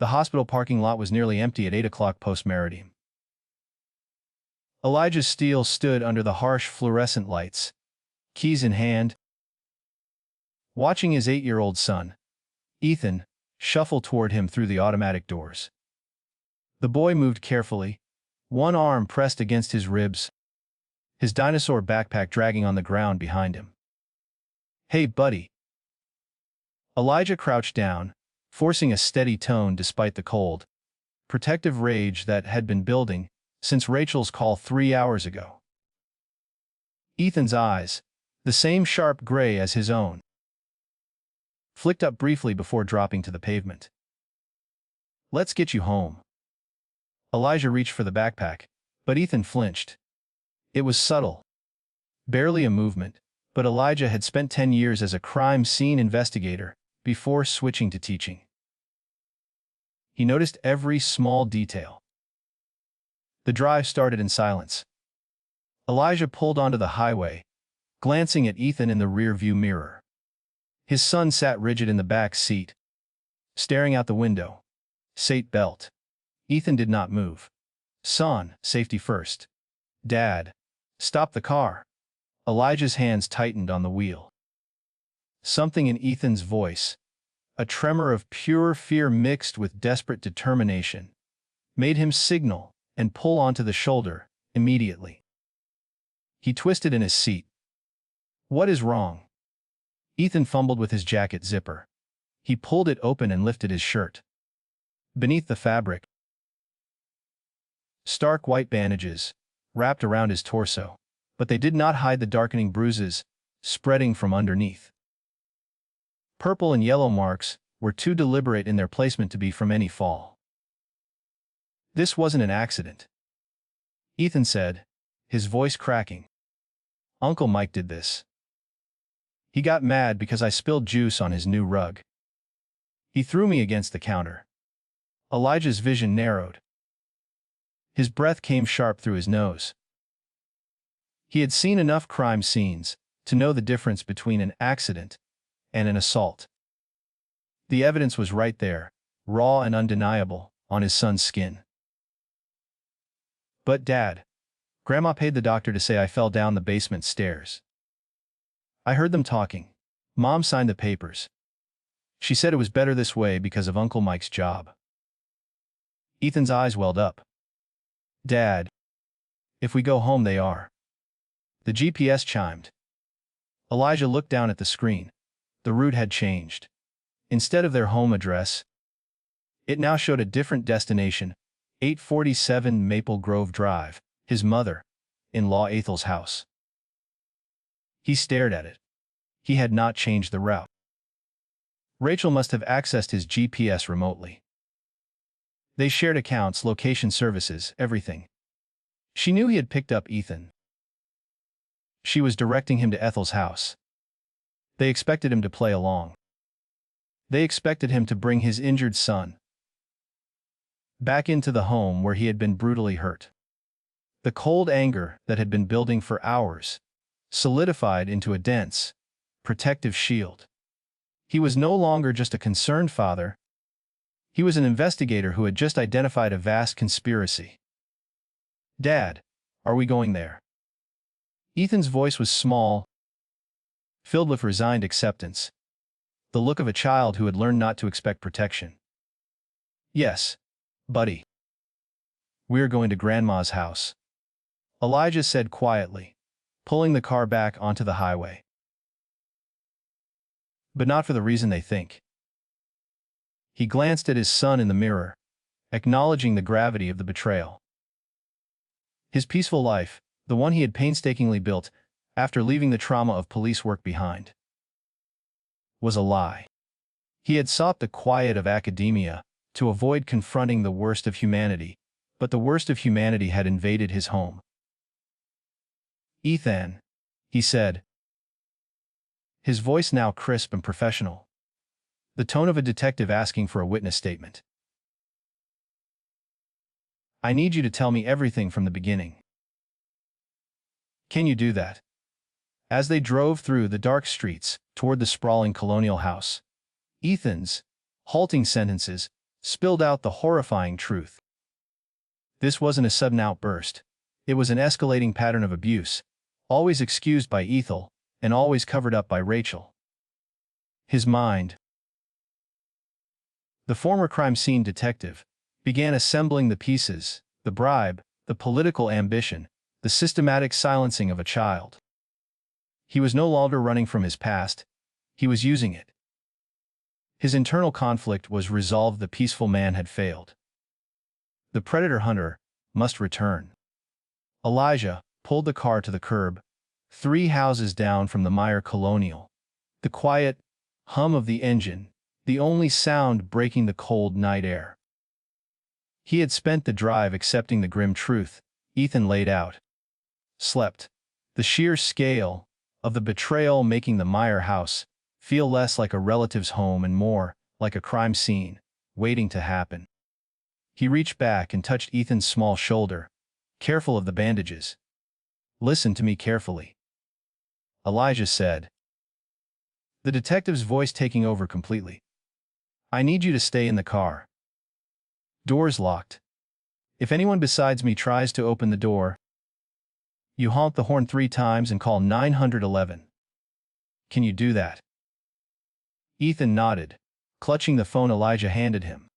The hospital parking lot was nearly empty at 8 o'clock post-meridian. Elijah Steele stood under the harsh fluorescent lights, keys in hand, watching his 8-year-old son, Ethan, shuffle toward him through the automatic doors. The boy moved carefully, one arm pressed against his ribs, his dinosaur backpack dragging on the ground behind him. "Hey, buddy." Elijah crouched down, forcing a steady tone despite the cold, protective rage that had been building since Rachel's call 3 hours ago. Ethan's eyes, the same sharp gray as his own, flicked up briefly before dropping to the pavement. "Let's get you home." Elijah reached for the backpack, but Ethan flinched. It was subtle, barely a movement, but Elijah had spent 10 years as a crime scene investigator before switching to teaching. He noticed every small detail. The drive started in silence. Elijah pulled onto the highway, glancing at Ethan in the rear-view mirror. His son sat rigid in the back seat, staring out the window. Seat belt. Ethan did not move. "Son, safety first." "Dad, stop the car." Elijah's hands tightened on the wheel. Something in Ethan's voice, a tremor of pure fear mixed with desperate determination, made him signal and pull onto the shoulder immediately. He twisted in his seat. "What is wrong?" Ethan fumbled with his jacket zipper. He pulled it open and lifted his shirt. Beneath the fabric, stark white bandages wrapped around his torso, but they did not hide the darkening bruises spreading from underneath. Purple and yellow marks were too deliberate in their placement to be from any fall. "This wasn't an accident," Ethan said, his voice cracking. "Uncle Mike did this. He got mad because I spilled juice on his new rug. He threw me against the counter." Elijah's vision narrowed. His breath came sharp through his nose. He had seen enough crime scenes to know the difference between an accident and an assault. The evidence was right there, raw and undeniable, on his son's skin. "But Dad, Grandma paid the doctor to say I fell down the basement stairs. I heard them talking. Mom signed the papers. She said it was better this way because of Uncle Mike's job." Ethan's eyes welled up. "Dad, if we go home they are." The GPS chimed. Elijah looked down at the screen. The route had changed. Instead of their home address, it now showed a different destination, 847 Maple Grove Drive, his mother-in-law Ethel's house. He stared at it. He had not changed the route. Rachel must have accessed his GPS remotely. They shared accounts, location services, everything. She knew he had picked up Ethan. She was directing him to Ethel's house. They expected him to play along. They expected him to bring his injured son back into the home where he had been brutally hurt. The cold anger that had been building for hours solidified into a dense, protective shield. He was no longer just a concerned father. He was an investigator who had just identified a vast conspiracy. "Dad, are we going there?" Ethan's voice was small, filled with resigned acceptance, the look of a child who had learned not to expect protection. "Yes, buddy. We're going to Grandma's house," Elijah said quietly, pulling the car back onto the highway. "But not for the reason they think." He glanced at his son in the mirror, acknowledging the gravity of the betrayal. His peaceful life, the one he had painstakingly built after leaving the trauma of police work behind, was a lie. He had sought the quiet of academia to avoid confronting the worst of humanity, but the worst of humanity had invaded his home. "Ethan," he said, his voice now crisp and professional, the tone of a detective asking for a witness statement. "I need you to tell me everything from the beginning. Can you do that?" As they drove through the dark streets toward the sprawling colonial house, Ethan's halting sentences spilled out the horrifying truth. This wasn't a sudden outburst. It was an escalating pattern of abuse, always excused by Ethel, and always covered up by Rachel. His mind, the former crime scene detective, began assembling the pieces: the bribe, the political ambition, the systematic silencing of a child. He was no longer running from his past, he was using it. His internal conflict was resolved. The peaceful man had failed. The predator hunter must return. Elijah pulled the car to the curb, 3 houses down from the Meyer Colonial. The quiet hum of the engine, the only sound breaking the cold night air. He had spent the drive accepting the grim truth Ethan laid out. Slept. The sheer scale of the betrayal making the Meyer house feel less like a relative's home and more like a crime scene waiting to happen. He reached back and touched Ethan's small shoulder, careful of the bandages. "Listen to me carefully," Elijah said, the detective's voice taking over completely. "I need you to stay in the car. Door's locked. If anyone besides me tries to open the door, you honk the horn 3 times and call 911. Can you do that?" Ethan nodded, clutching the phone Elijah handed him.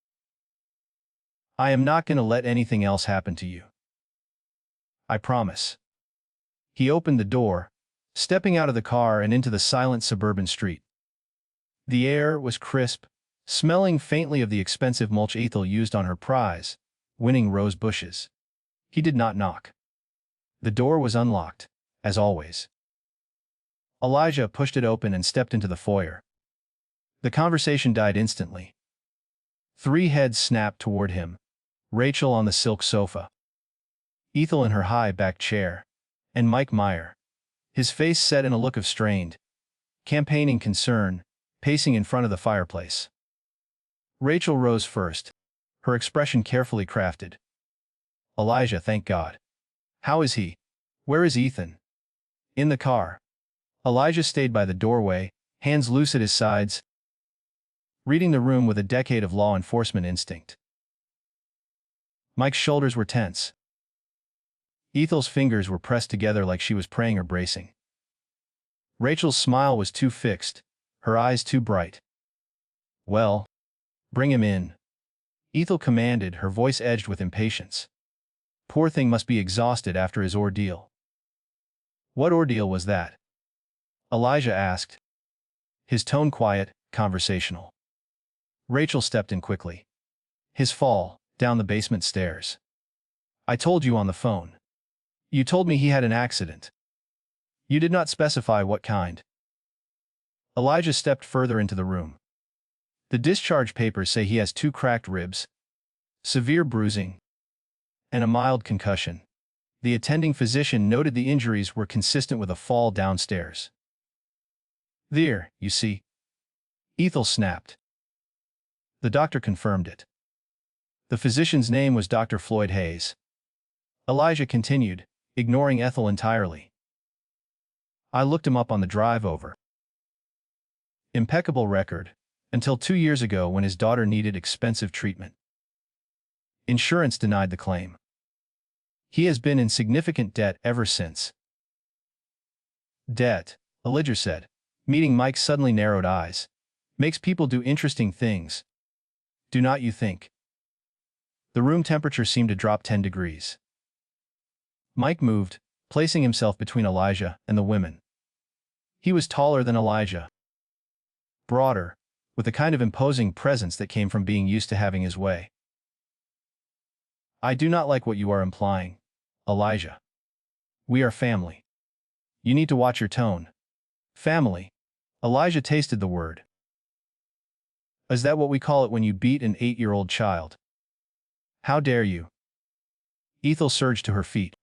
"I am not going to let anything else happen to you. I promise." He opened the door, stepping out of the car and into the silent suburban street. The air was crisp, smelling faintly of the expensive mulch Ethel used on her prize, winning rose bushes. He did not knock. The door was unlocked, as always. Elijah pushed it open and stepped into the foyer. The conversation died instantly. 3 heads snapped toward him: Rachel on the silk sofa, Ethel in her high-backed chair, and Mike Meyer, his face set in a look of strained, campaigning concern, pacing in front of the fireplace. Rachel rose first, her expression carefully crafted. "Elijah, thank God. How is he? Where is Ethan?" "In the car." Elijah stayed by the doorway, hands loose at his sides, reading the room with a decade of law enforcement instinct. Mike's shoulders were tense. Ethel's fingers were pressed together like she was praying or bracing. Rachel's smile was too fixed, her eyes too bright. "Well, bring him in," Ethel commanded, her voice edged with impatience. Poor thing must be exhausted after his ordeal. "What ordeal was that?" Elijah asked, his tone quiet, conversational. Rachel stepped in quickly. "His fall, down the basement stairs. I told you on the phone. You told me he had an accident. You did not specify what kind." Elijah stepped further into the room. "The discharge papers say he has 2 cracked ribs, severe bruising, and a mild concussion. The attending physician noted the injuries were consistent with a fall downstairs." "There, you see," Ethel snapped. The doctor confirmed it. The physician's name was Dr. Floyd Hayes. Elijah continued, ignoring Ethel entirely. "I looked him up on the drive over. Impeccable record, until 2 years ago when his daughter needed expensive treatment. Insurance denied the claim. He has been in significant debt ever since." "Debt," Elijah said, meeting Mike's suddenly narrowed eyes, "makes people do interesting things. Do not you think?" The room temperature seemed to drop 10 degrees. Mike moved, placing himself between Elijah and the women. He was taller than Elijah, broader, with a kind of imposing presence that came from being used to having his way. "I do not like what you are implying, Elijah. We are family. You need to watch your tone." "Family." Elijah tasted the word. "Is that what we call it when you beat an 8-year-old child? How dare you?" Ethel surged to her feet.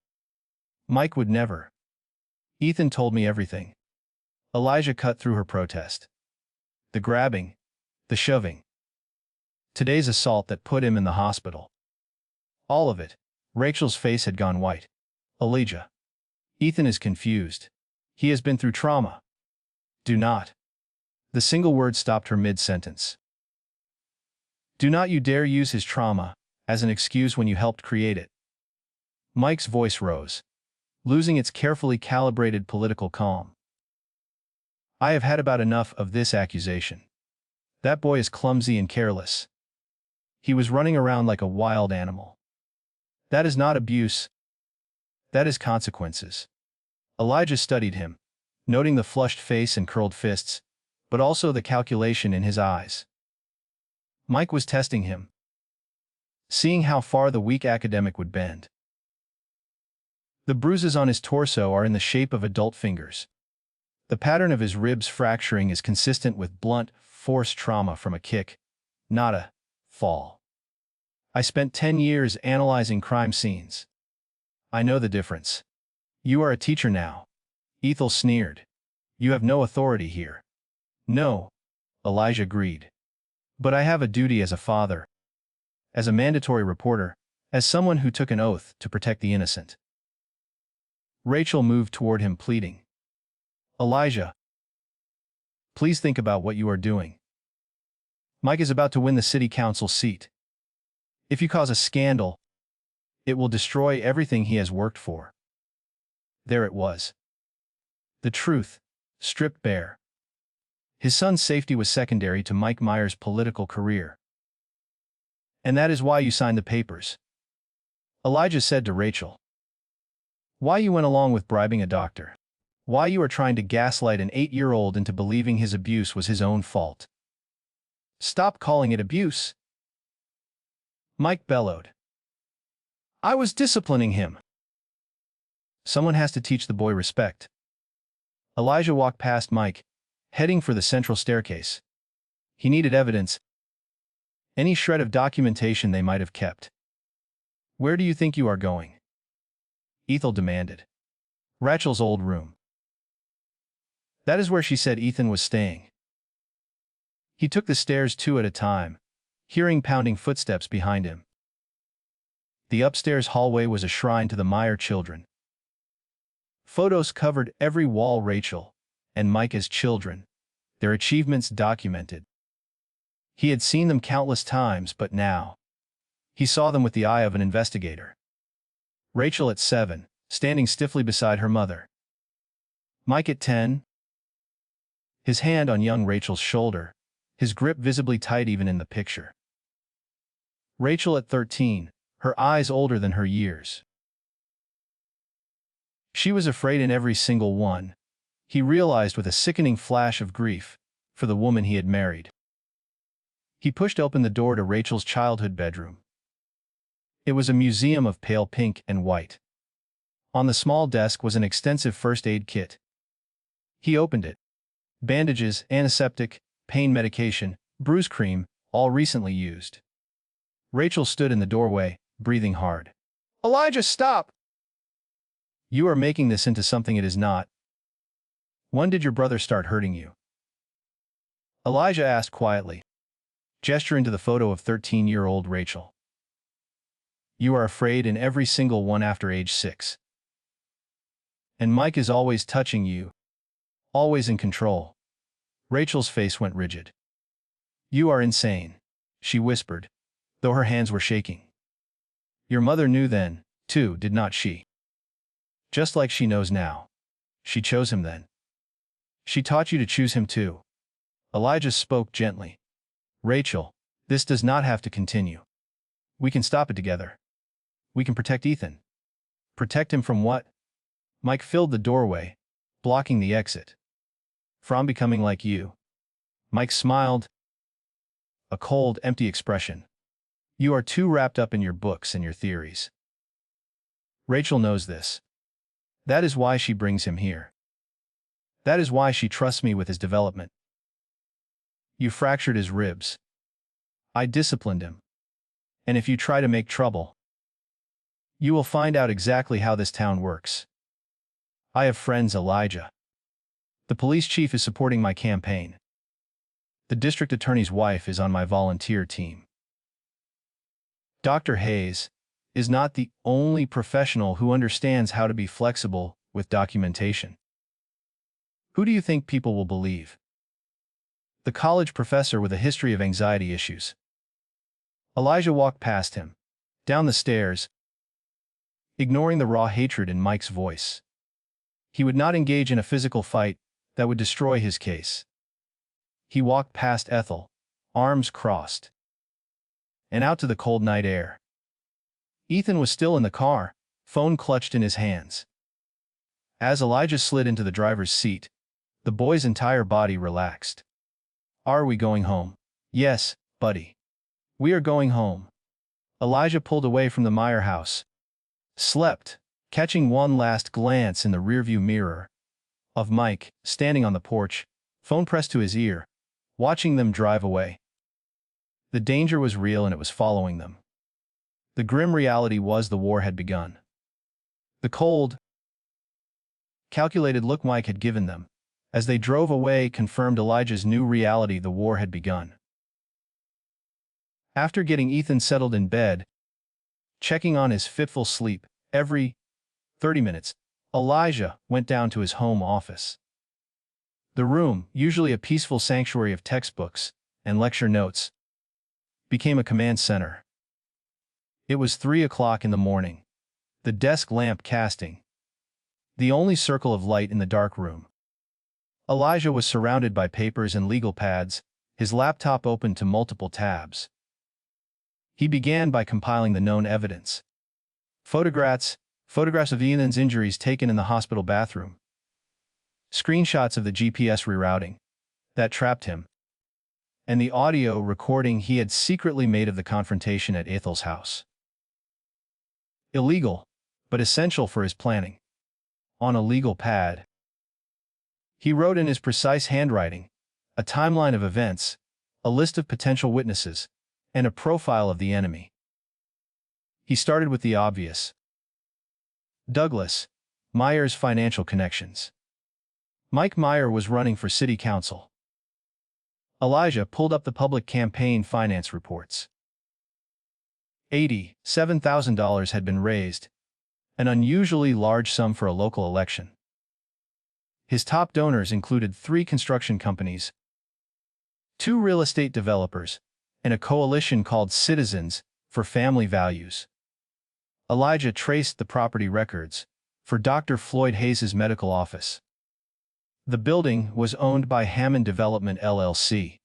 "Mike would never. Ethan told me everything." Elijah cut through her protest. "The grabbing, the shoving. Today's assault that put him in the hospital. All of it." Rachel's face had gone white. "Elijah. Ethan is confused. He has been through trauma. Do not." The single word stopped her mid-sentence. Do not you dare use his trauma as an excuse when you helped create it. Mike's voice rose, losing its carefully calibrated political calm. I have had about enough of this accusation. That boy is clumsy and careless. He was running around like a wild animal. That is not abuse. That is consequences. Elijah studied him, noting the flushed face and curled fists, but also the calculation in his eyes. Mike was testing him, seeing how far the weak academic would bend. The bruises on his torso are in the shape of adult fingers. The pattern of his ribs fracturing is consistent with blunt, force trauma from a kick, not a fall. I spent 10 years analyzing crime scenes. I know the difference. You are a teacher now. Ethel sneered. You have no authority here. No, Elijah agreed. But I have a duty as a father, as a mandatory reporter, as someone who took an oath to protect the innocent. Rachel moved toward him, pleading. Elijah, please think about what you are doing. Mike is about to win the city council seat. If you cause a scandal, it will destroy everything he has worked for. There it was. The truth, stripped bare. His son's safety was secondary to Mike Meyer's political career. And that is why you signed the papers. Elijah said to Rachel. Why you went along with bribing a doctor. Why you are trying to gaslight an 8-year-old into believing his abuse was his own fault. Stop calling it abuse. Mike bellowed. I was disciplining him. Someone has to teach the boy respect. Elijah walked past Mike, heading for the central staircase. He needed evidence. Any shred of documentation they might have kept. Where do you think you are going? Ethel demanded. Rachel's old room. That is where she said Ethan was staying. He took the stairs 2 at a time, hearing pounding footsteps behind him. The upstairs hallway was a shrine to the Meyer children. Photos covered every wall. Rachel and Mike as children, their achievements documented. He had seen them countless times, but now he saw them with the eye of an investigator. Rachel at 7, standing stiffly beside her mother. Mike at 10, his hand on young Rachel's shoulder, his grip visibly tight even in the picture. Rachel at 13, her eyes older than her years. She was afraid in every single one, he realized with a sickening flash of grief, for the woman he had married. He pushed open the door to Rachel's childhood bedroom. It was a museum of pale pink and white. On the small desk was an extensive first aid kit. He opened it. Bandages, antiseptic, pain medication, bruise cream, all recently used. Rachel stood in the doorway, breathing hard. Elijah, stop! You are making this into something it is not. When did your brother start hurting you? Elijah asked quietly, gesturing to the photo of 13-year-old Rachel. You are afraid in every single one after age 6. And Mike is always touching you, always in control. Rachel's face went rigid. You are insane, she whispered, though her hands were shaking. Your mother knew then, too, did not she? Just like she knows now. She chose him then. She taught you to choose him too. Elijah spoke gently. Rachel, this does not have to continue. We can stop it together. We can protect Ethan. Protect him from what? Mike filled the doorway, blocking the exit. From becoming like you. Mike smiled. A cold, empty expression. You are too wrapped up in your books and your theories. Rachel knows this. That is why she brings him here. That is why she trusts me with his development. You fractured his ribs. I disciplined him. And if you try to make trouble, you will find out exactly how this town works. I have friends, Elijah. The police chief is supporting my campaign. The district attorney's wife is on my volunteer team. Dr. Hayes is not the only professional who understands how to be flexible with documentation. Who do you think people will believe? The college professor with a history of anxiety issues. Elijah walked past him, down the stairs, ignoring the raw hatred in Mike's voice. He would not engage in a physical fight that would destroy his case. He walked past Ethel, arms crossed, and out to the cold night air. Ethan was still in the car, phone clutched in his hands. As Elijah slid into the driver's seat, the boy's entire body relaxed. "Are we going home?" "Yes, buddy. We are going home." Elijah pulled away from the Meyer house, slept, catching one last glance in the rearview mirror of Mike, standing on the porch, phone pressed to his ear, watching them drive away. The danger was real and it was following them. The grim reality was the war had begun. The cold, calculated look Mike had given them as they drove away confirmed Elijah's new reality: the war had begun. After getting Ethan settled in bed, checking on his fitful sleep every 30 minutes, Elijah went down to his home office. The room, usually a peaceful sanctuary of textbooks and lecture notes, became a command center. It was 3 o'clock in the morning, the desk lamp casting the only circle of light in the dark room. Elijah was surrounded by papers and legal pads, his laptop open to multiple tabs. He began by compiling the known evidence. Photographs of Ethan's injuries taken in the hospital bathroom. Screenshots of the GPS rerouting that trapped him. And the audio recording he had secretly made of the confrontation at Ethel's house. Illegal, but essential for his planning. On a legal pad, he wrote in his precise handwriting a timeline of events, a list of potential witnesses, and a profile of the enemy. He started with the obvious. Douglas Meyer's financial connections. Mike Meyer was running for city council. Elijah pulled up the public campaign finance reports. $87,000 had been raised, an unusually large sum for a local election. His top donors included 3 construction companies, 2 real estate developers, and a coalition called Citizens for Family Values. Elijah traced the property records for Dr. Floyd Hayes' medical office. The building was owned by Hammond Development LLC.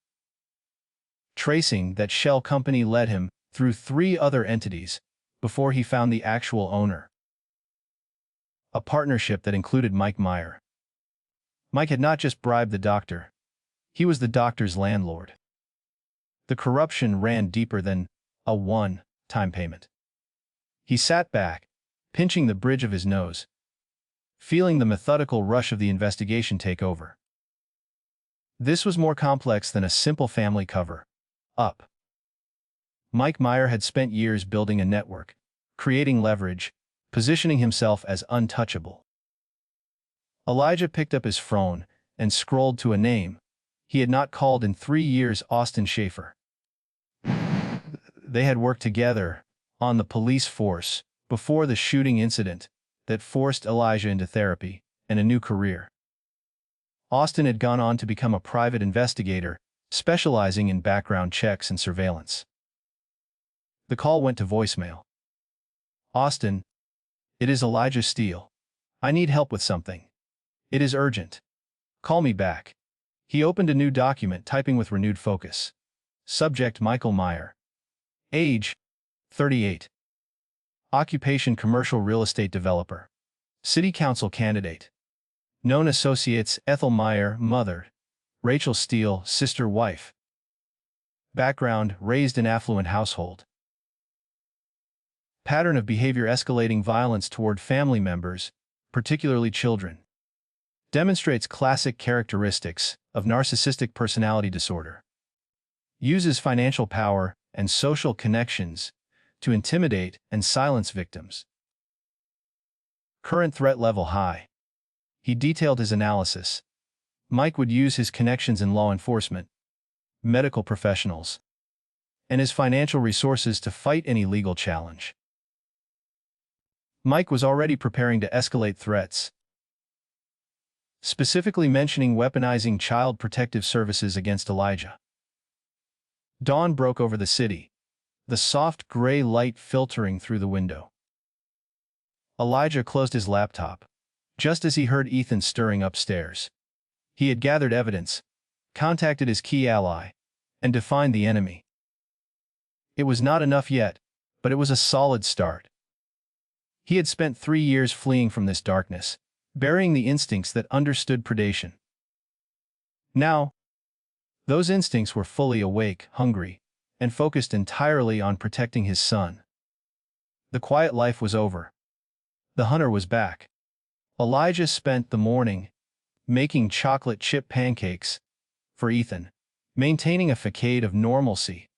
Tracing that shell company led him through 3 other entities before he found the actual owner. A partnership that included Mike Meyer. Mike had not just bribed the doctor, he was the doctor's landlord. The corruption ran deeper than a one-time payment. He sat back, pinching the bridge of his nose, feeling the methodical rush of the investigation take over. This was more complex than a simple family cover-up. Mike Meyer had spent years building a network, creating leverage, positioning himself as untouchable. Elijah picked up his phone and scrolled to a name he had not called in 3 years: Austin Schaefer. They had worked together on the police force before the shooting incident that forced Elijah into therapy and a new career. Austin had gone on to become a private investigator, specializing in background checks and surveillance. The call went to voicemail. "Austin, it is Elijah Steele. I need help with something. It is urgent. Call me back." He opened a new document, typing with renewed focus. Subject: Michael Meyer. Age: 38. Occupation: commercial real estate developer. City council candidate. Known associates: Ethel Meyer, mother; Rachel Steele, sister, wife. Background: raised in affluent household. Pattern of behavior: escalating violence toward family members, particularly children. Demonstrates classic characteristics of narcissistic personality disorder. Uses financial power and social connections to intimidate and silence victims. Current threat level: high. He detailed his analysis. Mike would use his connections in law enforcement, medical professionals, and his financial resources to fight any legal challenge. Mike was already preparing to escalate threats, specifically mentioning weaponizing child protective services against Elijah. Dawn broke over the city. the soft gray light filtering through the window. Elijah closed his laptop, just as he heard Ethan stirring upstairs. He had gathered evidence, contacted his key ally, and defined the enemy. It was not enough yet, but it was a solid start. He had spent 3 years fleeing from this darkness, burying the instincts that understood predation. Now, those instincts were fully awake, hungry, and focused entirely on protecting his son. The quiet life was over. The hunter was back. Elijah spent the morning making chocolate chip pancakes for Ethan, maintaining a facade of normalcy,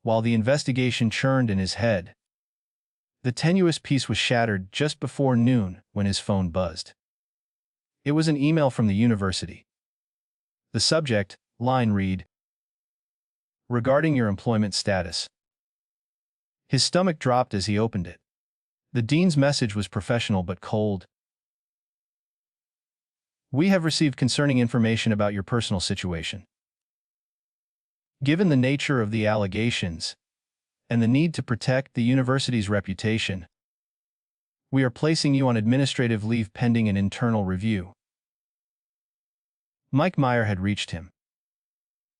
while the investigation churned in his head. The tenuous peace was shattered just before noon when his phone buzzed. It was an email from the university. The subject line read, "Regarding your employment status." His stomach dropped as he opened it. The dean's message was professional but cold. "We have received concerning information about your personal situation. Given the nature of the allegations and the need to protect the university's reputation, we are placing you on administrative leave pending an internal review." Mike Meyer had reached him.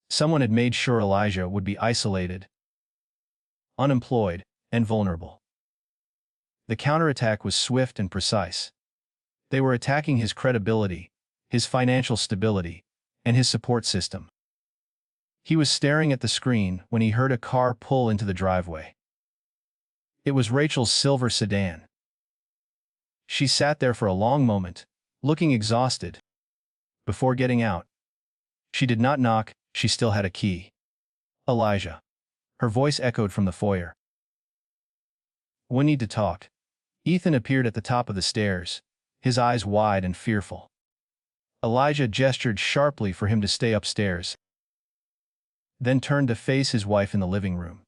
Someone had made sure Elijah would be isolated, unemployed, and vulnerable. The counterattack was swift and precise. They were attacking his credibility, his financial stability, and his support system. He was staring at the screen when he heard a car pull into the driveway. It was Rachel's silver sedan. She sat there for a long moment, looking exhausted. Before getting out, she did not knock, she still had a key. "Elijah." Her voice echoed from the foyer. "We need to talk." Ethan appeared at the top of the stairs, his eyes wide and fearful. Elijah gestured sharply for him to stay upstairs, then turned to face his wife in the living room.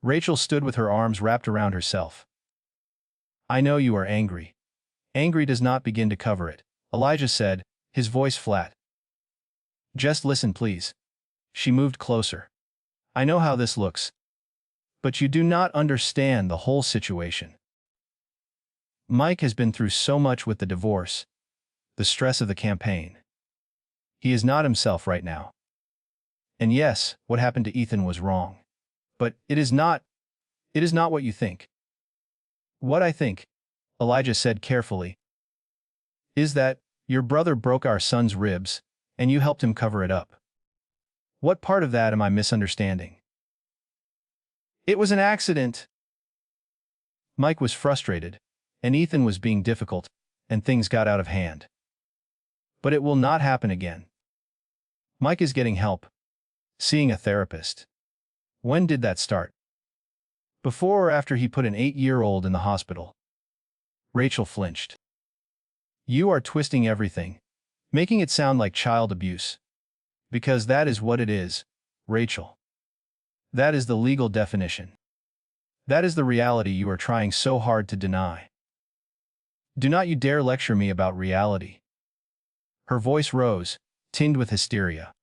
Rachel stood with her arms wrapped around herself. "I know you are angry. Angry does not begin to cover it," Elijah said, his voice flat. "Just listen, please." She moved closer. "I know how this looks, but you do not understand the whole situation. Mike has been through so much with the divorce, the stress of the campaign. He is not himself right now. And yes, what happened to Ethan was wrong. But it is not what you think." "What I think," Elijah said carefully, "is that your brother broke our son's ribs, and you helped him cover it up. What part of that am I misunderstanding?" "It was an accident." Mike was frustrated, and Ethan was being difficult, and things got out of hand. But it will not happen again. Mike is getting help, seeing a therapist. When did that start? Before or after he put an 8-year-old in the hospital? Rachel flinched. "You are twisting everything, making it sound like child abuse. Because that is what it is, Rachel. That is the legal definition. That is the reality you are trying so hard to deny. Do not you dare lecture me about reality." Her voice rose, tinged with hysteria.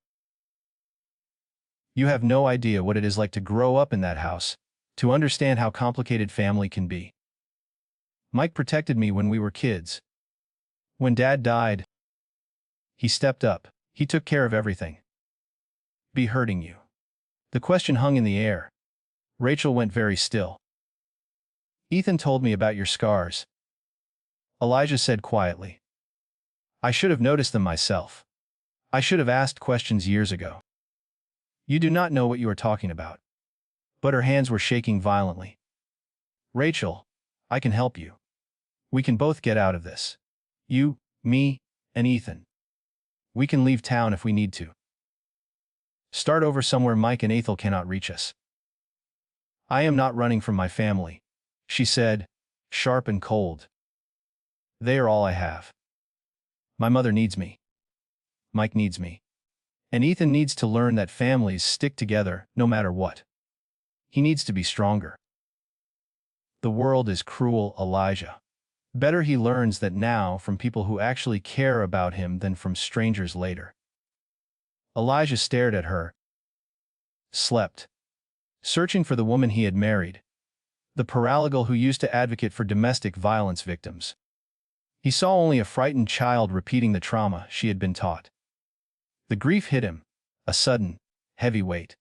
"You have no idea what it is like to grow up in that house, to understand how complicated family can be. Mike protected me when we were kids. When Dad died, he stepped up, he took care of everything. Be hurting you?" The question hung in the air. Rachel went very still. "Ethan told me about your scars," Elijah said quietly. "I should have noticed them myself. I should have asked questions years ago. You do not know what you are talking about." But her hands were shaking violently. "Rachel, I can help you. We can both get out of this. You, me, and Ethan. We can leave town if we need to. Start over somewhere Mike and Ethel cannot reach us." "I am not running from my family," she said, sharp and cold. "They are all I have. My mother needs me. Mike needs me. And Ethan needs to learn that families stick together no matter what. He needs to be stronger. The world is cruel, Elijah. Better he learns that now from people who actually care about him than from strangers later." Elijah stared at her. "Slept," searching for the woman he had married, the paralegal who used to advocate for domestic violence victims. He saw only a frightened child repeating the trauma she had been taught. The grief hit him, a sudden, heavy weight.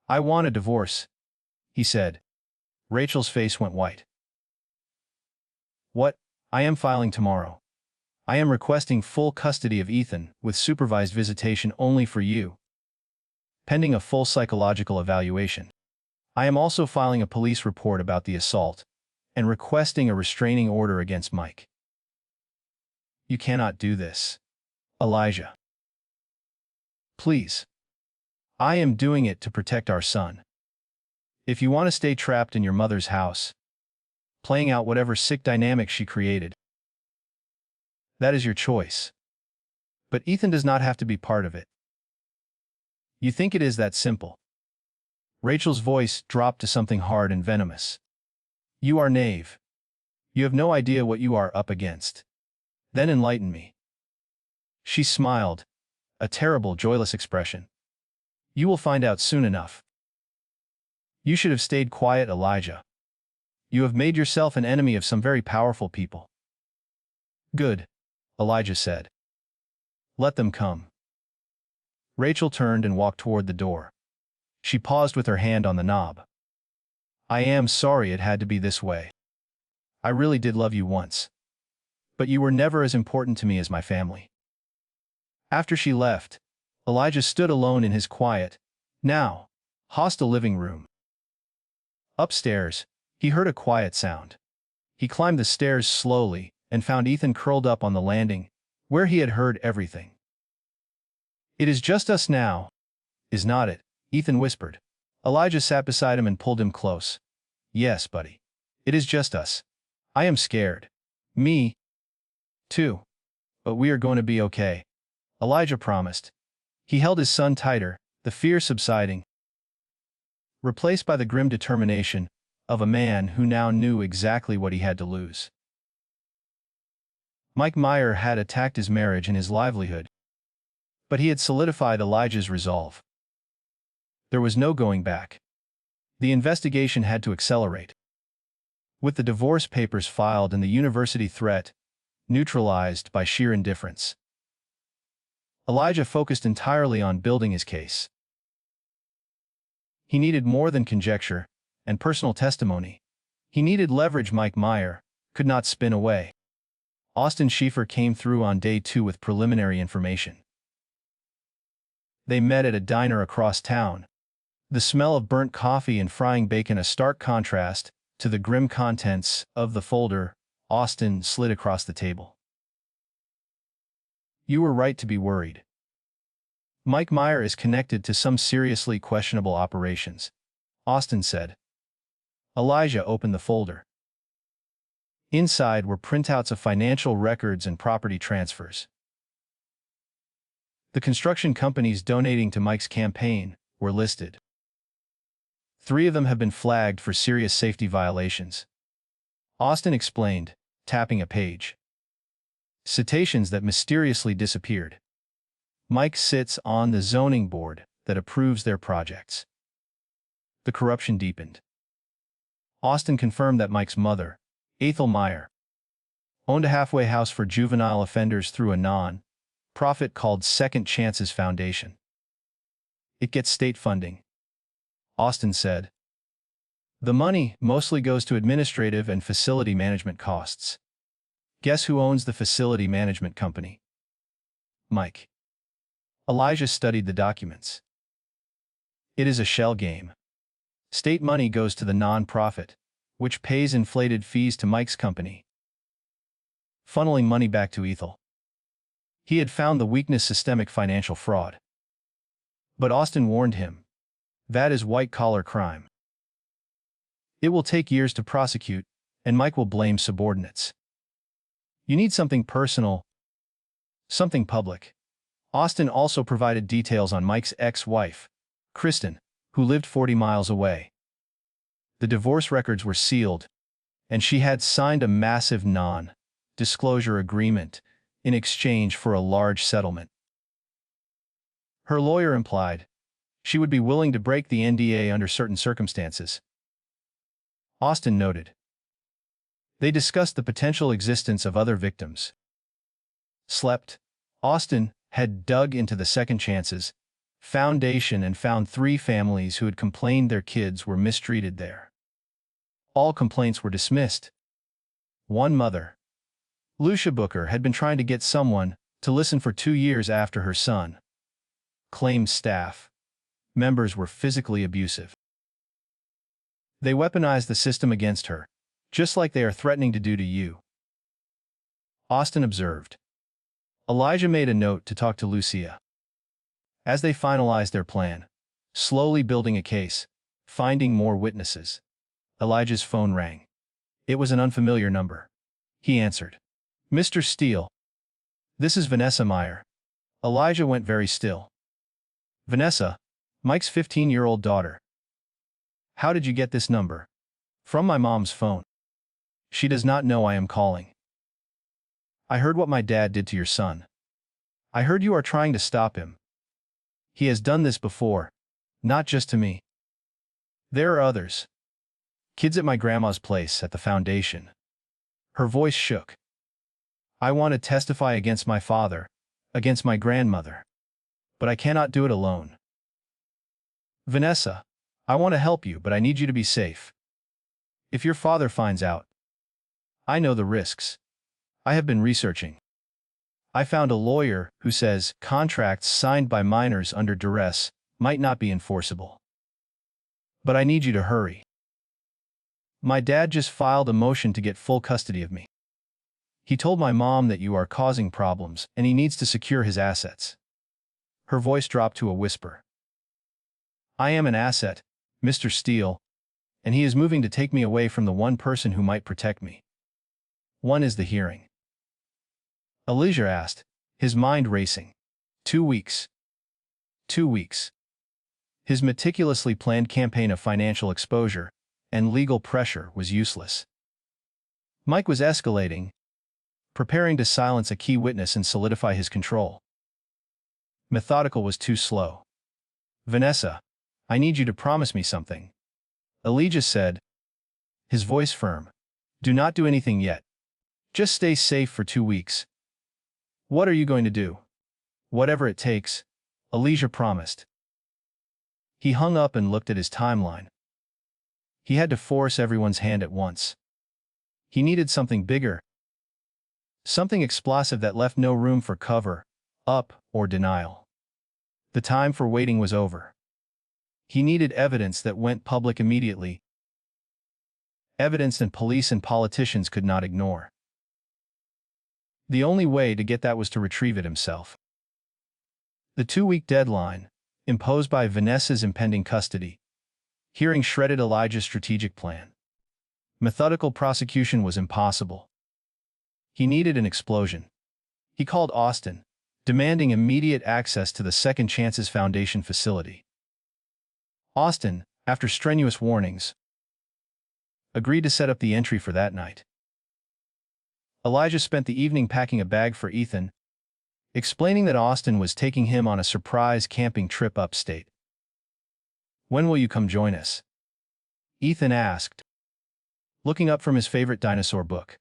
"I want a divorce," he said. Rachel's face went white. "What? I am filing tomorrow. I am requesting full custody of Ethan, with supervised visitation only for you, pending a full psychological evaluation. I am also filing a police report about the assault and requesting a restraining order against Mike." "You cannot do this, Elijah. Please. I am doing it to protect our son. If you want to stay trapped in your mother's house, playing out whatever sick dynamic she created, that is your choice. But Ethan does not have to be part of it. You think it is that simple." Rachel's voice dropped to something hard and venomous. "You are naive. You have no idea what you are up against. Then enlighten me." She smiled, a terrible, joyless expression. "You will find out soon enough. You should have stayed quiet, Elijah. You have made yourself an enemy of some very powerful people." "Good," Elijah said. "Let them come." Rachel turned and walked toward the door. She paused with her hand on the knob. "I am sorry it had to be this way. I really did love you once. But you were never as important to me as my family." After she left, Elijah stood alone in his quiet, now hostile living room. Upstairs, he heard a quiet sound. He climbed the stairs slowly and found Ethan curled up on the landing, where he had heard everything. "It is just us now, is not it?" Ethan whispered. Elijah sat beside him and pulled him close. "Yes, buddy. It is just us. I am scared. Me, too. But we are going to be okay," Elijah promised. He held his son tighter, the fear subsiding, replaced by the grim determination of a man who now knew exactly what he had to lose. Mike Meyer had attacked his marriage and his livelihood, but he had solidified Elijah's resolve. There was no going back. The investigation had to accelerate. With the divorce papers filed and the university threat neutralized by sheer indifference, Elijah focused entirely on building his case. He needed more than conjecture and personal testimony. He needed leverage Mike Meyer could not spin away. Austin Schieffer came through on day 2 with preliminary information. They met at a diner across town. The smell of burnt coffee and frying bacon a stark contrast to the grim contents of the folder Austin slid across the table. "You were right to be worried. Mike Meyer is connected to some seriously questionable operations," Austin said. Elijah opened the folder. Inside were printouts of financial records and property transfers. The construction companies donating to Mike's campaign were listed. 3 of them have been flagged for serious safety violations, Austin explained, tapping a page. Citations that mysteriously disappeared. Mike sits on the zoning board that approves their projects. The corruption deepened. Austin confirmed that Mike's mother, Ethel Meyer, owned a halfway house for juvenile offenders through a non-profit called Second Chances Foundation. "It gets state funding," Austin said. "The money mostly goes to administrative and facility management costs. Guess who owns the facility management company? Mike." Elijah studied the documents. "It is a shell game. State money goes to the non-profit, which pays inflated fees to Mike's company, funneling money back to Ethel." He had found the weakness: systemic financial fraud. But Austin warned him, that is white-collar crime. It will take years to prosecute, and Mike will blame subordinates. You need something personal, something public. Austin also provided details on Mike's ex-wife, Kristen, who lived 40 miles away. The divorce records were sealed, and she had signed a massive non-disclosure agreement in exchange for a large settlement. Her lawyer implied She would be willing to break the NDA under certain circumstances. Austin noted. They discussed the potential existence of other victims. Slept. Austin had dug into the Second Chances Foundation and found 3 families who had complained their kids were mistreated there. All complaints were dismissed. One mother, Lucia Booker, had been trying to get someone to listen for 2 years after her son claimed staff members were physically abusive. They weaponized the system against her, just like they are threatening to do to you, Austin observed. Elijah made a note to talk to Lucia. As they finalized their plan, slowly building a case, finding more witnesses, Elijah's phone rang. It was an unfamiliar number. He answered. Mr. Steele. This is Vanessa Meyer. Elijah went very still. Vanessa, Mike's 15-year-old daughter. How did you get this number? From my mom's phone. She does not know I am calling. I heard what my dad did to your son. I heard you are trying to stop him. He has done this before, not just to me. There are others. Kids at my grandma's place at the foundation. Her voice shook. I want to testify against my father, against my grandmother. But I cannot do it alone. Vanessa, I want to help you, but I need you to be safe. If your father finds out, I know the risks. I have been researching. I found a lawyer who says contracts signed by minors under duress might not be enforceable. But I need you to hurry. My dad just filed a motion to get full custody of me. He told my mom that you are causing problems and he needs to secure his assets. Her voice dropped to a whisper. I am an asset, Mr. Steele, and he is moving to take me away from the one person who might protect me. When is the hearing? Elijah asked, his mind racing. 2 weeks. 2 weeks. His meticulously planned campaign of financial exposure and legal pressure was useless. Mike was escalating, preparing to silence a key witness and solidify his control. Methodical was too slow. Vanessa, I need you to promise me something. Elijah said, his voice firm. Do not do anything yet. Just stay safe for 2 weeks. What are you going to do? Whatever it takes, Elijah promised. He hung up and looked at his timeline. He had to force everyone's hand at once. He needed something bigger. Something explosive that left no room for cover, up, or denial. The time for waiting was over. He needed evidence that went public immediately. Evidence that police and politicians could not ignore. The only way to get that was to retrieve it himself. The 2-week deadline, imposed by Vanessa's impending custody, hearing shredded Elijah's strategic plan. Methodical prosecution was impossible. He needed an explosion. He called Austin, demanding immediate access to the Second Chances Foundation facility. Austin, after strenuous warnings, agreed to set up the entry for that night. Elijah spent the evening packing a bag for Ethan, explaining that Austin was taking him on a surprise camping trip upstate. When will you come join us? Ethan asked, looking up from his favorite dinosaur book.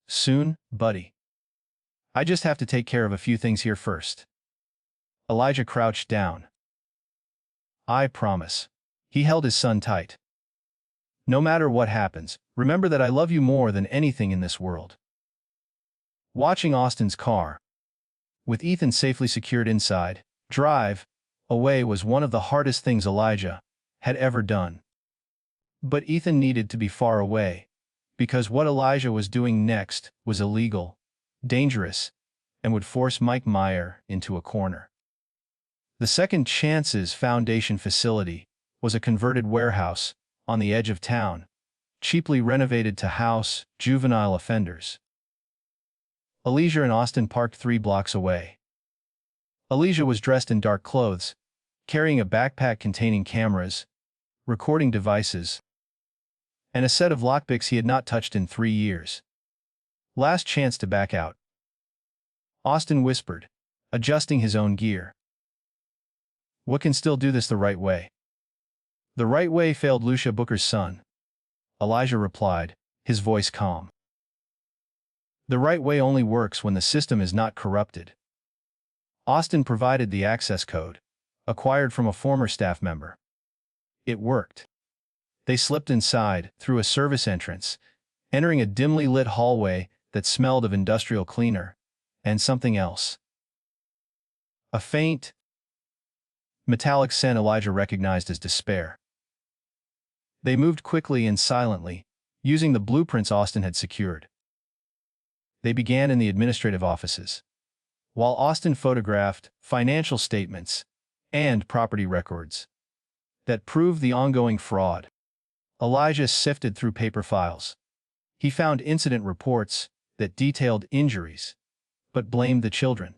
Soon, buddy. I just have to take care of a few things here first. Elijah crouched down. I promise. He held his son tight. No matter what happens, remember that I love you more than anything in this world. Watching Austin's car, with Ethan safely secured inside, drive away was one of the hardest things Elijah had ever done. But Ethan needed to be far away, because what Elijah was doing next was illegal, dangerous, and would force Mike Meyer into a corner. The Second Chances Foundation facility was a converted warehouse on the edge of town, cheaply renovated to house juvenile offenders. Elijah and Austin parked 3 blocks away. Elijah was dressed in dark clothes, carrying a backpack containing cameras, recording devices, and a set of lockpicks he had not touched in 3 years. Last chance to back out. Austin whispered, adjusting his own gear. What can still do this the right way? The right way failed Lucia Booker's son. Elijah replied, his voice calm. The right way only works when the system is not corrupted. Austin provided the access code, acquired from a former staff member. It worked. They slipped inside, through a service entrance, entering a dimly lit hallway that smelled of industrial cleaner, and something else. A faint, metallic scent Elijah recognized as despair. They moved quickly and silently, using the blueprints Austin had secured. They began in the administrative offices. While Austin photographed financial statements and property records that proved the ongoing fraud, Elijah sifted through paper files. He found incident reports that detailed injuries, but blamed the children.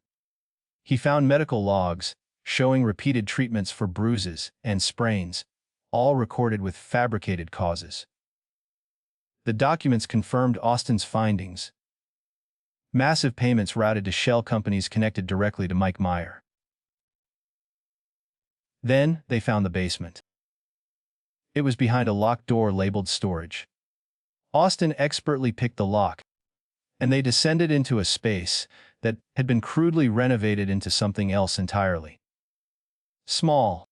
He found medical logs showing repeated treatments for bruises and sprains, all recorded with fabricated causes. The documents confirmed Austin's findings. Massive payments routed to shell companies connected directly to Mike Meyer. Then, they found the basement. It was behind a locked door labeled storage. Austin expertly picked the lock, and they descended into a space that had been crudely renovated into something else entirely. Small,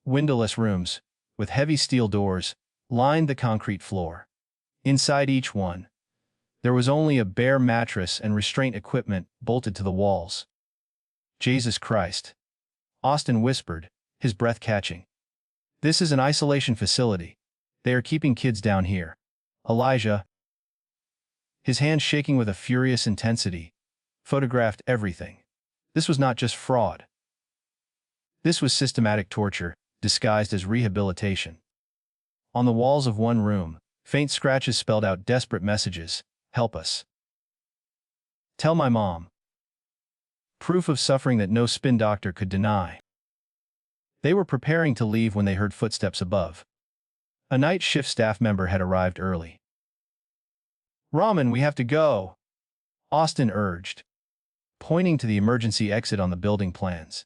windowless rooms, with heavy steel doors, lined the concrete floor. Inside each one, there was only a bare mattress and restraint equipment bolted to the walls. Jesus Christ, Austin whispered, his breath catching. This is an isolation facility. They are keeping kids down here. Elijah, his hand shaking with a furious intensity, photographed everything. This was not just fraud. This was systematic torture, disguised as rehabilitation. On the walls of one room, faint scratches spelled out desperate messages. Help us. Tell my mom. Proof of suffering that no spin doctor could deny. They were preparing to leave when they heard footsteps above. A night shift staff member had arrived early. Raman, we have to go, Austin urged, pointing to the emergency exit on the building plans.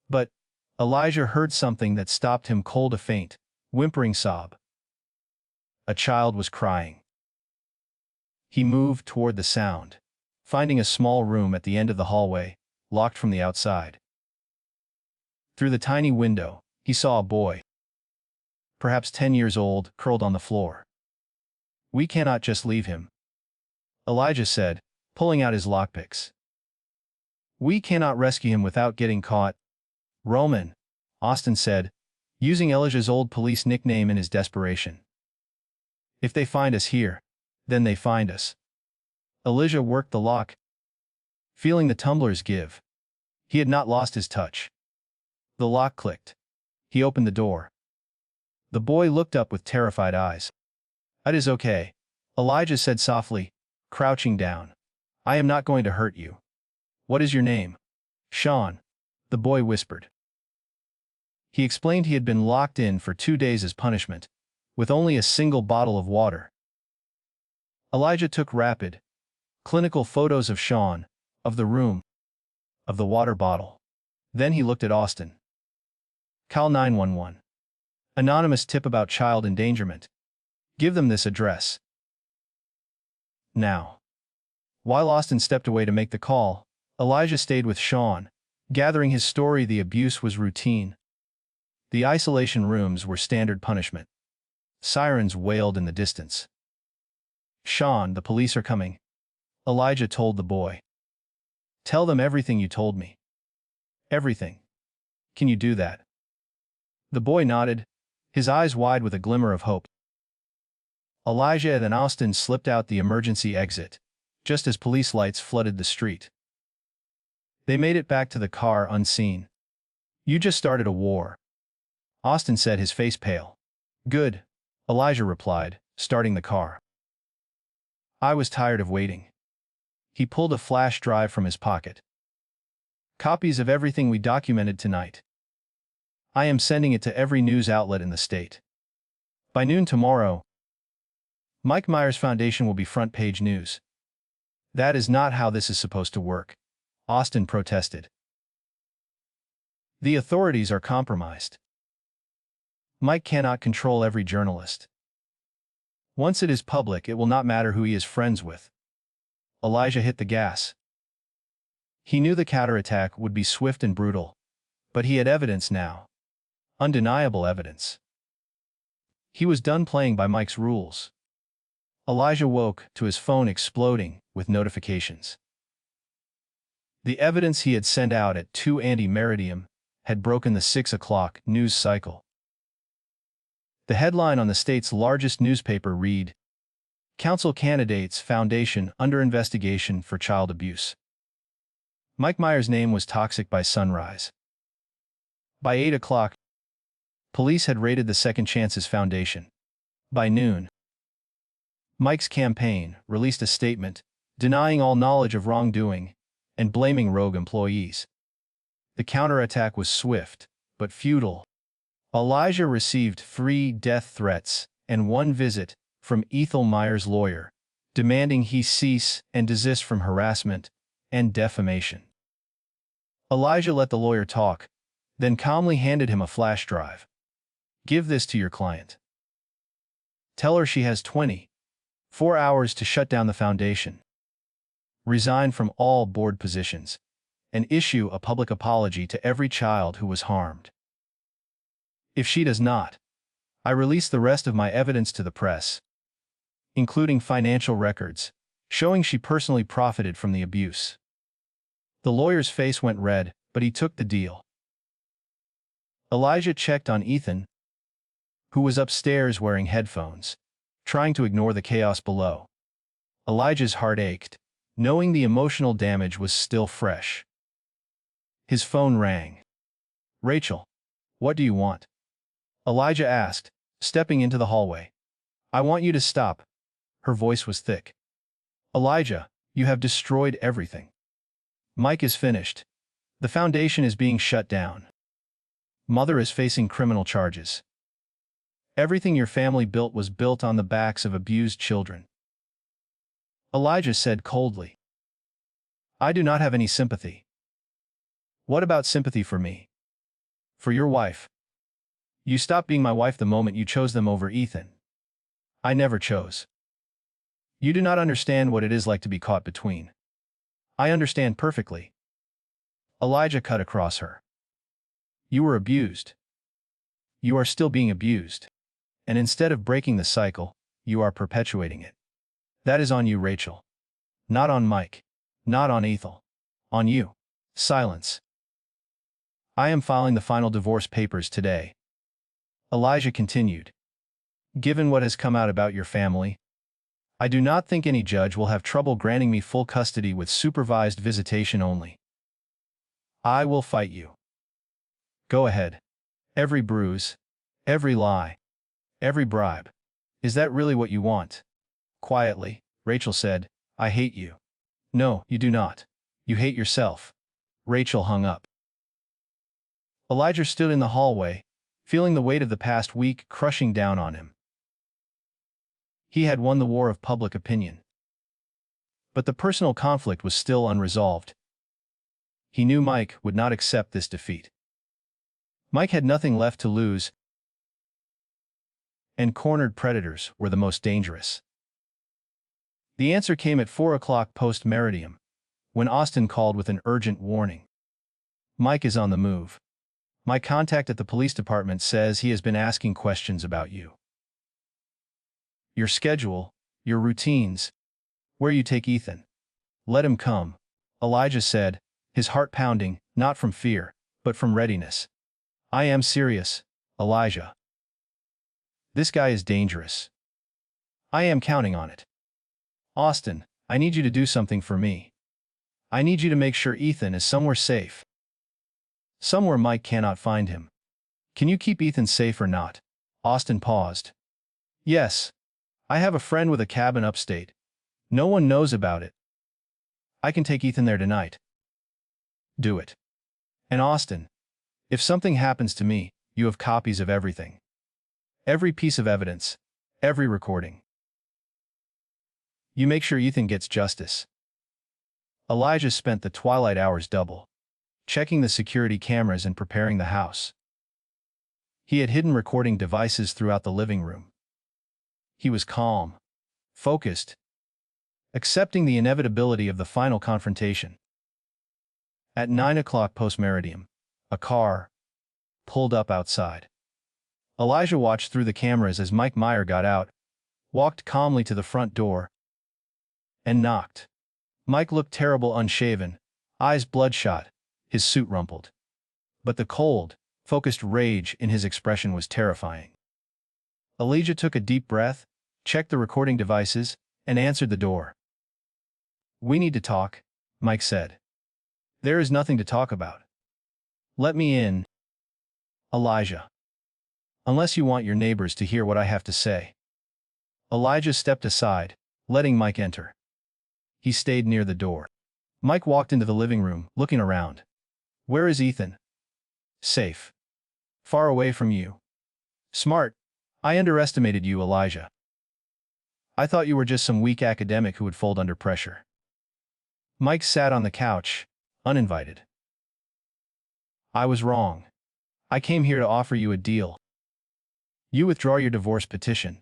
But Elijah heard something that stopped him cold, a faint, whimpering sob. A child was crying. He moved toward the sound, finding a small room at the end of the hallway, locked from the outside. Through the tiny window, he saw a boy, perhaps 10 years old, curled on the floor. We cannot just leave him, Elijah said, pulling out his lockpicks. We cannot rescue him without getting caught. Roman, Austin said, using Elijah's old police nickname in his desperation. If they find us here, then they find us. Elijah worked the lock, feeling the tumblers give. He had not lost his touch. The lock clicked. He opened the door. The boy looked up with terrified eyes. It is okay, Elijah said softly, crouching down. I am not going to hurt you. What is your name? Sean, the boy whispered. He explained he had been locked in for 2 days as punishment, with only a single bottle of water. Elijah took rapid, clinical photos of Sean, of the room, of the water bottle. Then he looked at Austin. Call 911. Anonymous tip about child endangerment. Give them this address. Now. While Austin stepped away to make the call, Elijah stayed with Sean, gathering his story. The abuse was routine. The isolation rooms were standard punishment. Sirens wailed in the distance. Sean, the police are coming, Elijah told the boy. Tell them everything you told me. Everything. Can you do that? The boy nodded, his eyes wide with a glimmer of hope. Elijah and Austin slipped out the emergency exit, just as police lights flooded the street. They made it back to the car unseen. You just started a war, Austin said, his face pale. Good, Elijah replied, starting the car. I was tired of waiting. He pulled a flash drive from his pocket. Copies of everything we documented tonight. I am sending it to every news outlet in the state. By noon tomorrow, Mike Meyer's foundation will be front page news. That is not how this is supposed to work, Austin protested. The authorities are compromised. Mike cannot control every journalist. Once it is public, it will not matter who he is friends with. Elijah hit the gas. He knew the counterattack would be swift and brutal, but he had evidence now. Undeniable evidence. He was done playing by Mike's rules. Elijah woke to his phone exploding with notifications. The evidence he had sent out at 2 anti-Meridium had broken the 6 o'clock news cycle. The headline on the state's largest newspaper read, "Council Candidates Foundation under investigation for child abuse." Mike Meyer's name was toxic by sunrise. By 8 o'clock, police had raided the Second Chances Foundation. By noon, Mike's campaign released a statement denying all knowledge of wrongdoing and blaming rogue employees. The counterattack was swift, but futile. Elijah received 3 death threats and 1 visit from Ethel Meyer's lawyer, demanding he cease and desist from harassment and defamation. Elijah let the lawyer talk, then calmly handed him a flash drive. "Give this to your client. Tell her she has 24 hours to shut down the foundation, resign from all board positions, and issue a public apology to every child who was harmed. If she does not, I release the rest of my evidence to the press, including financial records, showing she personally profited from the abuse." The lawyer's face went red, but he took the deal. Elijah checked on Ethan, who was upstairs wearing headphones, trying to ignore the chaos below. Elijah's heart ached, knowing the emotional damage was still fresh. His phone rang. "Rachel, what do you want?" Elijah asked, stepping into the hallway. "I want you to stop." Her voice was thick. "Elijah, you have destroyed everything. Mike is finished. The foundation is being shut down. Mother is facing criminal charges. Everything your family built was built on the backs of abused children." Elijah said coldly, "I do not have any sympathy." "What about sympathy for me? For your wife? You stopped being my wife the moment you chose them over Ethan. I never chose. You do not understand what it is like to be caught between. I understand perfectly." Elijah cut across her. "You were abused. You are still being abused. And instead of breaking the cycle, you are perpetuating it. That is on you, Rachel. Not on Mike. Not on Ethel. On you." Silence. "I am filing the final divorce papers today," Elijah continued. "Given what has come out about your family, I do not think any judge will have trouble granting me full custody with supervised visitation only. I will fight you. Go ahead. Every bruise, every lie, every bribe. Is that really what you want?" Quietly, Rachel said, "I hate you." "No, you do not. You hate yourself." Rachel hung up. Elijah stood in the hallway, feeling the weight of the past week crushing down on him. He had won the war of public opinion. But the personal conflict was still unresolved. He knew Mike would not accept this defeat. Mike had nothing left to lose, and cornered predators were the most dangerous. The answer came at 4 o'clock post-Meridium, when Austin called with an urgent warning. "Mike is on the move. My contact at the police department says he has been asking questions about you. Your schedule, your routines, where you take Ethan. Let him come," Elijah said, his heart pounding, not from fear, but from readiness. "I am serious, Elijah. This guy is dangerous. I am counting on it. Austin, I need you to do something for me. I need you to make sure Ethan is somewhere safe. Somewhere Mike cannot find him. Can you keep Ethan safe or not?" Austin paused. "Yes. I have a friend with a cabin upstate. No one knows about it. I can take Ethan there tonight." "Do it. And Austin, if something happens to me, you have copies of everything. Every piece of evidence, every recording. You make sure Ethan gets justice." Elijah spent the twilight hours double. checking the security cameras and preparing the house. He had hidden recording devices throughout the living room. He was calm, focused, accepting the inevitability of the final confrontation. At 9 o'clock post-meridium, a car pulled up outside. Elijah watched through the cameras as Mike Meyer got out, walked calmly to the front door, and knocked. Mike looked terrible, unshaven, eyes bloodshot, his suit rumpled. But the cold, focused rage in his expression was terrifying. Elijah took a deep breath, checked the recording devices, and answered the door. "We need to talk," Mike said. "There is nothing to talk about." "Let me in, Elijah. Unless you want your neighbors to hear what I have to say." Elijah stepped aside, letting Mike enter. He stayed near the door. Mike walked into the living room, looking around. "Where is Ethan?" "Safe. Far away from you." "Smart. I underestimated you, Elijah. I thought you were just some weak academic who would fold under pressure." Mike sat on the couch, uninvited. "I was wrong. I came here to offer you a deal. You withdraw your divorce petition.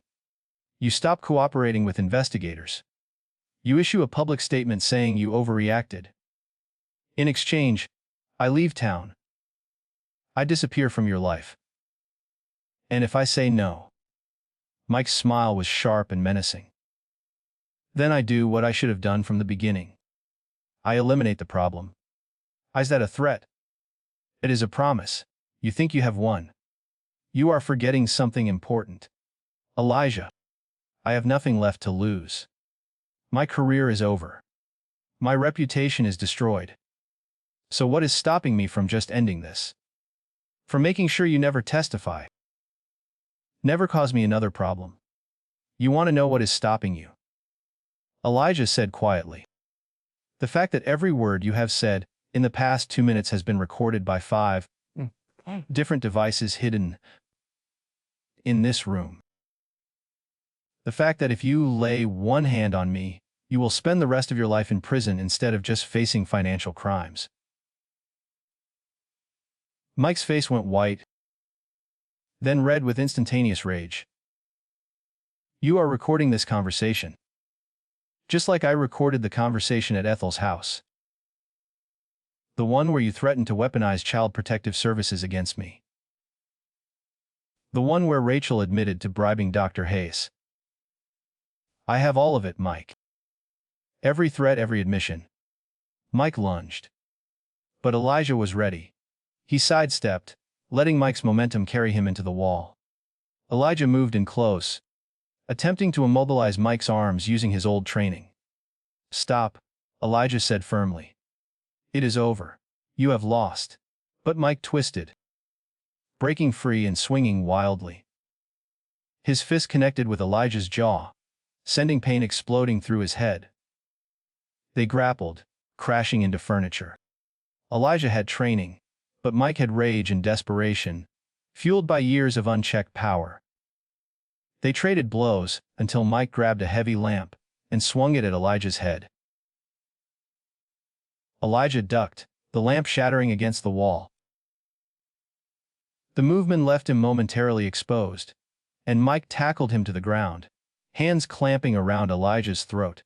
You stop cooperating with investigators. You issue a public statement saying you overreacted. In exchange, I leave town. I disappear from your life. And if I say no," Mike's smile was sharp and menacing, "then I do what I should have done from the beginning. I eliminate the problem." "Is that a threat?" "It is a promise. You think you have won. You are forgetting something important. Elijah, I have nothing left to lose. My career is over. My reputation is destroyed. So what is stopping me from just ending this? From making sure you never testify? Never cause me another problem? You want to know what is stopping you?" Elijah said quietly. "The fact that every word you have said in the past 2 minutes has been recorded by 5 different devices hidden in this room. The fact that if you lay one hand on me, you will spend the rest of your life in prison instead of just facing financial crimes." Mike's face went white, then red with instantaneous rage. "You are recording this conversation. Just like I recorded the conversation at Ethel's house. The one where you threatened to weaponize Child Protective Services against me. The one where Rachel admitted to bribing Dr. Hayes. I have all of it, Mike. Every threat, every admission." Mike lunged. But Elijah was ready. He sidestepped, letting Mike's momentum carry him into the wall. Elijah moved in close, attempting to immobilize Mike's arms using his old training. "Stop," Elijah said firmly. "It is over. You have lost." But Mike twisted, breaking free and swinging wildly. His fist connected with Elijah's jaw, sending pain exploding through his head. They grappled, crashing into furniture. Elijah had training, but Mike had rage and desperation, fueled by years of unchecked power. They traded blows until Mike grabbed a heavy lamp and swung it at Elijah's head. Elijah ducked, the lamp shattering against the wall. The movement left him momentarily exposed, and Mike tackled him to the ground, hands clamping around Elijah's throat.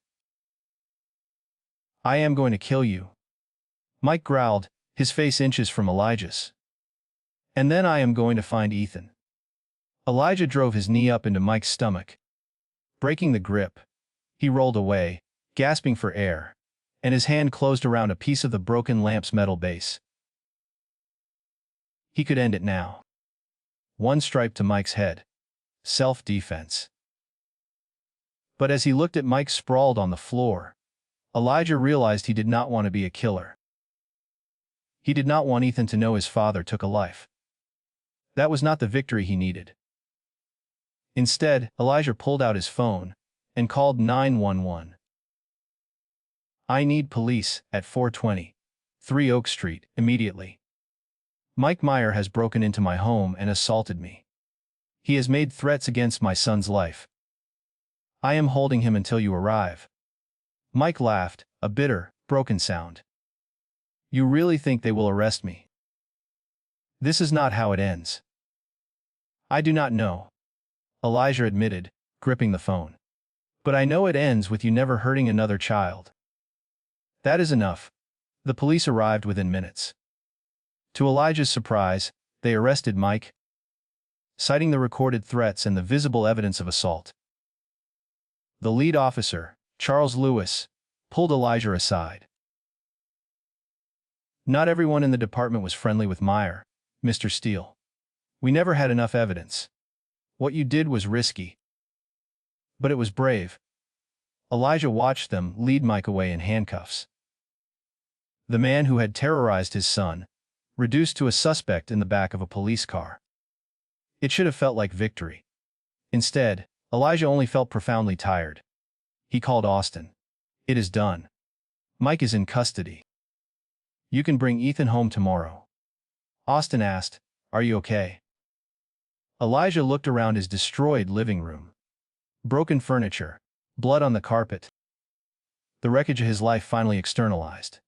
"I am going to kill you," Mike growled, his face inches from Elijah's. "And then I am going to find Ethan." Elijah drove his knee up into Mike's stomach. Breaking the grip, he rolled away, gasping for air, and his hand closed around a piece of the broken lamp's metal base. He could end it now. One stripe to Mike's head. Self-defense. But as he looked at Mike sprawled on the floor, Elijah realized he did not want to be a killer. He did not want Ethan to know his father took a life. That was not the victory he needed. Instead, Elijah pulled out his phone and called 911. "I need police at 420 3 Oak Street immediately. Mike Meyer has broken into my home and assaulted me. He has made threats against my son's life. I am holding him until you arrive." Mike laughed, a bitter, broken sound. You really think they will arrest me? This is not how it ends. I do not know, Elijah admitted, gripping the phone. But I know it ends with you never hurting another child. That is enough. The police arrived within minutes. To Elijah's surprise, they arrested Mike, citing the recorded threats and the visible evidence of assault. The lead officer, Charles Lewis, pulled Elijah aside. Not everyone in the department was friendly with Meyer, Mr. Steele. We never had enough evidence. What you did was risky. But it was brave. Elijah watched them lead Mike away in handcuffs. The man who had terrorized his son, reduced to a suspect in the back of a police car. It should have felt like victory. Instead, Elijah only felt profoundly tired. He called Austin. It is done. Mike is in custody. You can bring Ethan home tomorrow. Austin asked, Are you okay? Elijah looked around his destroyed living room. Broken furniture, blood on the carpet. The wreckage of his life finally externalized.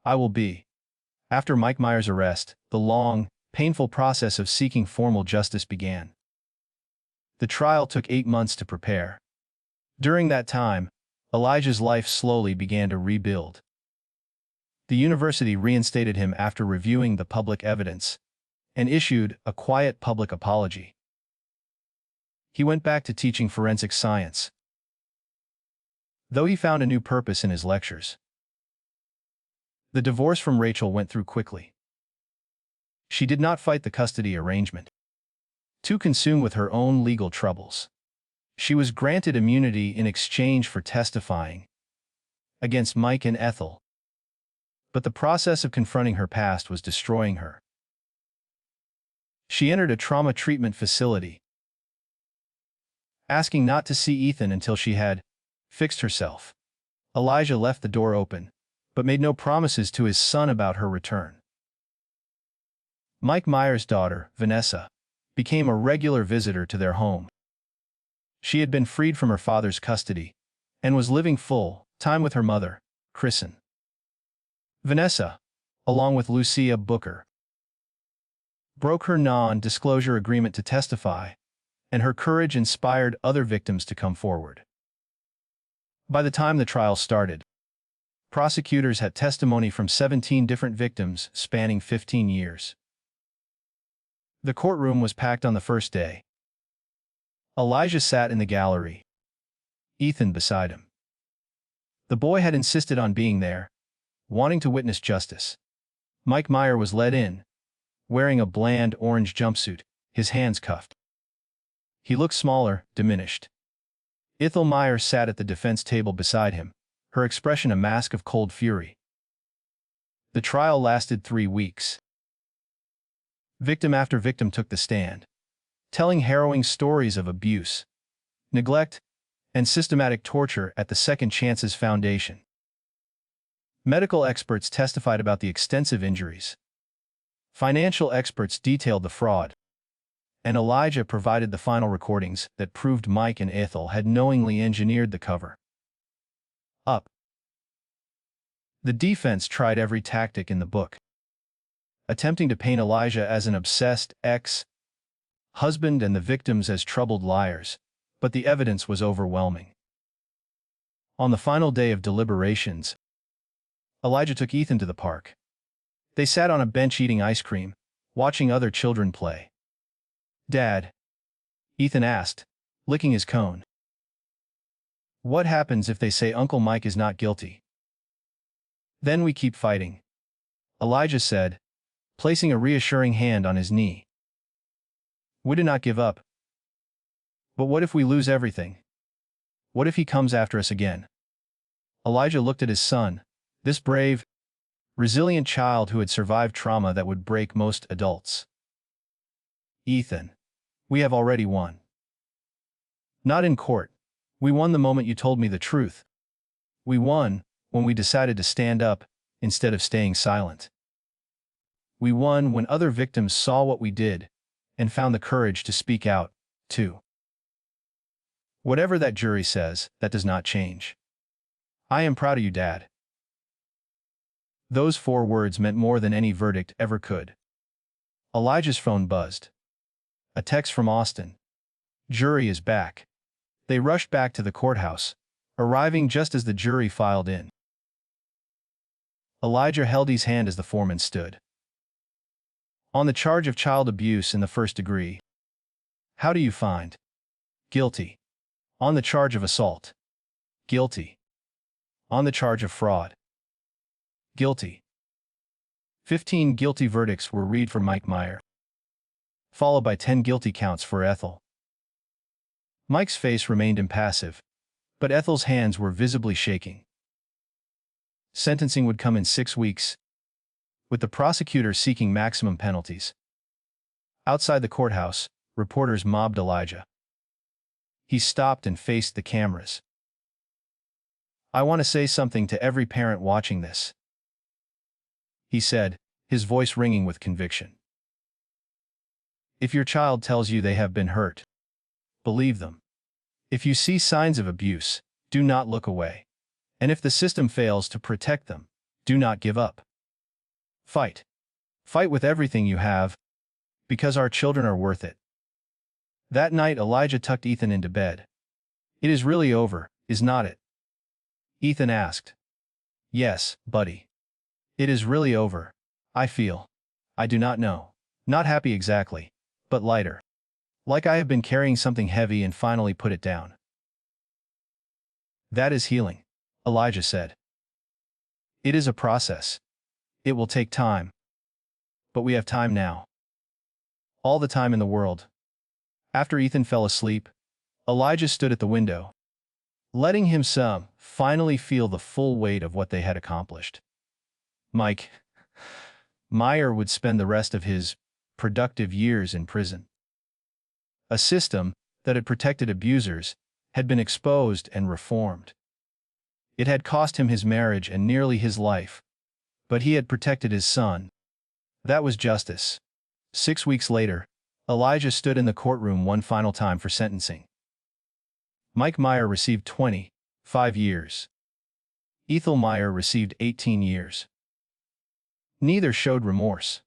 I will be. After Mike Meyer's arrest, the long, painful process of seeking formal justice began. The trial took 8 months to prepare. During that time, Elijah's life slowly began to rebuild. The university reinstated him after reviewing the public evidence and issued a quiet public apology. He went back to teaching forensic science, though he found a new purpose in his lectures. The divorce from Rachel went through quickly. She did not fight the custody arrangement. Too consumed with her own legal troubles, she was granted immunity in exchange for testifying against Mike and Ethel. But the process of confronting her past was destroying her. She entered a trauma treatment facility, asking not to see Ethan until she had fixed herself. Elijah left the door open, but made no promises to his son about her return. Mike Meyer's daughter, Vanessa, became a regular visitor to their home. She had been freed from her father's custody and was living full time with her mother, Kristen. Vanessa, along with Lucia Booker, broke her non-disclosure agreement to testify, and her courage inspired other victims to come forward. By the time the trial started, prosecutors had testimony from 17 different victims spanning 15 years. The courtroom was packed on the first day. Elijah sat in the gallery, Ethan beside him. The boy had insisted on being there, wanting to witness justice. Mike Meyer was led in, wearing a bland orange jumpsuit, his hands cuffed. He looked smaller, diminished. Ethel Meyer sat at the defense table beside him, her expression a mask of cold fury. The trial lasted 3 weeks. Victim after victim took the stand, telling harrowing stories of abuse, neglect, and systematic torture at the Second Chances Foundation. Medical experts testified about the extensive injuries. Financial experts detailed the fraud. And Elijah provided the final recordings that proved Mike and Ethel had knowingly engineered the cover-up. The defense tried every tactic in the book, attempting to paint Elijah as an obsessed ex-husband and the victims as troubled liars, but the evidence was overwhelming. On the final day of deliberations, Elijah took Ethan to the park. They sat on a bench eating ice cream, watching other children play. Dad, Ethan asked, licking his cone. What happens if they say Uncle Mike is not guilty? Then we keep fighting, Elijah said, placing a reassuring hand on his knee. We do not give up. But what if we lose everything? What if he comes after us again? Elijah looked at his son, this brave, resilient child who had survived trauma that would break most adults. Ethan, we have already won. Not in court. We won the moment you told me the truth. We won when we decided to stand up instead of staying silent. We won when other victims saw what we did and found the courage to speak out, too. Whatever that jury says, that does not change. I am proud of you, Dad. Those 4 words meant more than any verdict ever could. Elijah's phone buzzed. A text from Austin. Jury is back. They rushed back to the courthouse, arriving just as the jury filed in. Elijah held his hand as the foreman stood. On the charge of child abuse in the 1st degree. How do you find? Guilty. On the charge of assault. Guilty. On the charge of fraud. Guilty. 15 guilty verdicts were read for Mike Meyer, followed by 10 guilty counts for Ethel. Mike's face remained impassive, but Ethel's hands were visibly shaking. Sentencing would come in 6 weeks, with the prosecutor seeking maximum penalties. Outside the courthouse, reporters mobbed Elijah. He stopped and faced the cameras. I want to say something to every parent watching this, he said, his voice ringing with conviction. If your child tells you they have been hurt, believe them. If you see signs of abuse, do not look away. And if the system fails to protect them, do not give up. Fight. Fight with everything you have, because our children are worth it. That night Elijah tucked Ethan into bed. It is really over, is not it? Ethan asked. Yes, buddy. It is really over. I feel. I do not know. Not happy exactly, but lighter. Like I have been carrying something heavy and finally put it down. That is healing, Elijah said. It is a process. It will take time. But we have time now. All the time in the world. After Ethan fell asleep, Elijah stood at the window, letting himself finally feel the full weight of what they had accomplished. Mike Meyer would spend the rest of his productive years in prison. A system that had protected abusers had been exposed and reformed. It had cost him his marriage and nearly his life, but he had protected his son. That was justice. 6 weeks later, Elijah stood in the courtroom one final time for sentencing. Mike Meyer received 25 years. Ethel Meyer received 18 years. Neither showed remorse.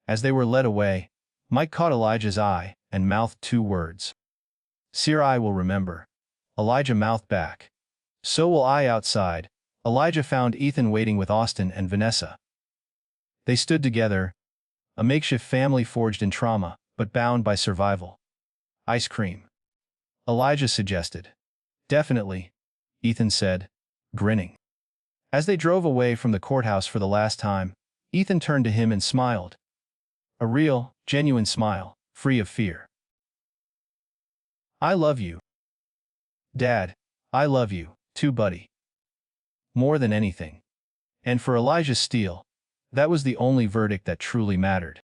As they were led away, Mike caught Elijah's eye and mouthed 2 words. Seer, I will remember. Elijah mouthed back. So will I. Outside, Elijah found Ethan waiting with Austin and Vanessa. They stood together, a makeshift family forged in trauma, but bound by survival. Ice cream, Elijah suggested. Definitely, Ethan said, grinning. As they drove away from the courthouse for the last time, Ethan turned to him and smiled. A real, genuine smile, free of fear. I love you. Dad, I love you, too, buddy. More than anything. And for Elijah Steele, that was the only verdict that truly mattered.